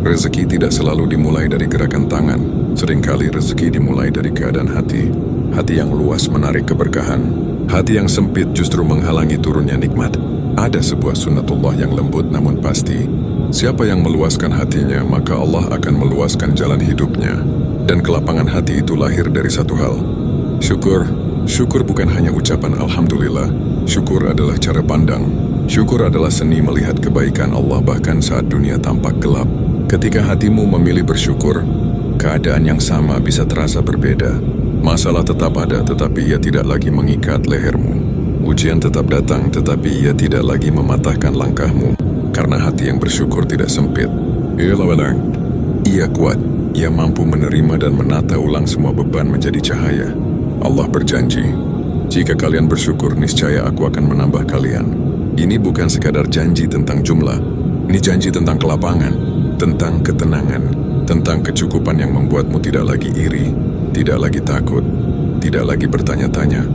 Rezeki tidak selalu dimulai dari gerakan tangan. Seringkali rezeki dimulai dari keadaan hati. Hati yang luas menarik keberkahan. Hati yang sempit justru menghalangi turunnya nikmat. Ada sebuah sunnatullah yang lembut namun pasti. Siapa yang meluaskan hatinya, maka Allah akan meluaskan jalan hidupnya. Dan kelapangan hati itu lahir dari satu hal. Syukur. Syukur bukan hanya ucapan alhamdulillah. Syukur adalah cara pandang. Syukur adalah seni melihat kebaikan Allah bahkan saat dunia tampak gelap. Ketika hatimu memilih bersyukur, keadaan yang sama bisa terasa berbeda. Masalah tetap ada, tetapi ia tidak lagi mengikat lehermu. Ujian tetap datang, tetapi ia tidak lagi mematahkan langkahmu. Karena hati yang bersyukur tidak sempit. Ia kuat, ia mampu menerima dan menata ulang semua beban menjadi cahaya. Allah berjanji, jika kalian bersyukur, niscaya aku akan menambah kalian. Ini bukan sekadar janji tentang jumlah, ini janji tentang kelapangan, tentang ketenangan, tentang kecukupan yang membuatmu tidak lagi iri, tidak lagi takut, tidak lagi bertanya-tanya,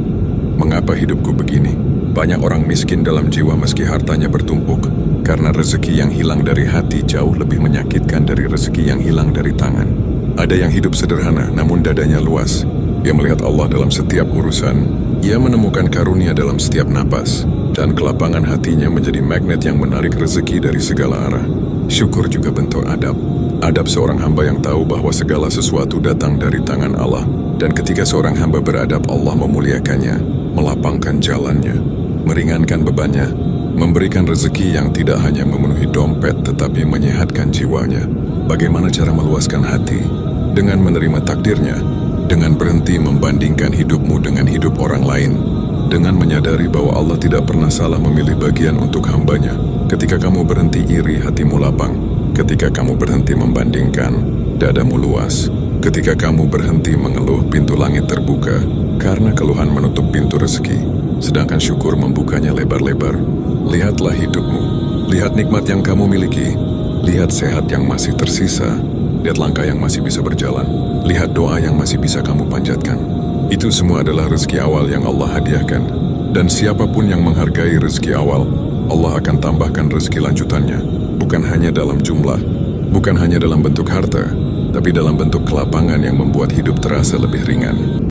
mengapa hidupku begini? Banyak orang miskin dalam jiwa meski hartanya bertumpuk, karena rezeki yang hilang dari hati jauh lebih menyakitkan dari rezeki yang hilang dari tangan. Ada yang hidup sederhana, namun dadanya luas. Ia melihat Allah dalam setiap urusan. Ia menemukan karunia dalam setiap napas. Dan kelapangan hatinya menjadi magnet yang menarik rezeki dari segala arah. Syukur juga bentuk adab. Adab seorang hamba yang tahu bahwa segala sesuatu datang dari tangan Allah. Dan ketika seorang hamba beradab, Allah memuliakannya, melapangkan jalannya, meringankan bebannya, memberikan rezeki yang tidak hanya memenuhi dompet tetapi menyehatkan jiwanya. Bagaimana cara meluaskan hati? Dengan menerima takdirnya, dengan berhenti membandingkan hidupmu dengan hidup orang lain, dengan menyadari bahwa Allah tidak pernah salah memilih bagian untuk hambanya. Ketika kamu berhenti iri, hatimu lapang. Ketika kamu berhenti membandingkan, dadamu luas. Ketika kamu berhenti mengeluh, pintu langit terbuka, karena keluhan menutup pintu rezeki, sedangkan syukur membukanya lebar-lebar. Lihatlah hidupmu, lihat nikmat yang kamu miliki, lihat sehat yang masih tersisa, lihat langkah yang masih bisa berjalan, lihat doa yang masih bisa kamu panjatkan. Itu semua adalah rezeki awal yang Allah hadiahkan. Dan siapapun yang menghargai rezeki awal, Allah akan tambahkan rezeki lanjutannya. Bukan hanya dalam jumlah, bukan hanya dalam bentuk harta, tapi dalam bentuk kelapangan yang membuat hidup terasa lebih ringan.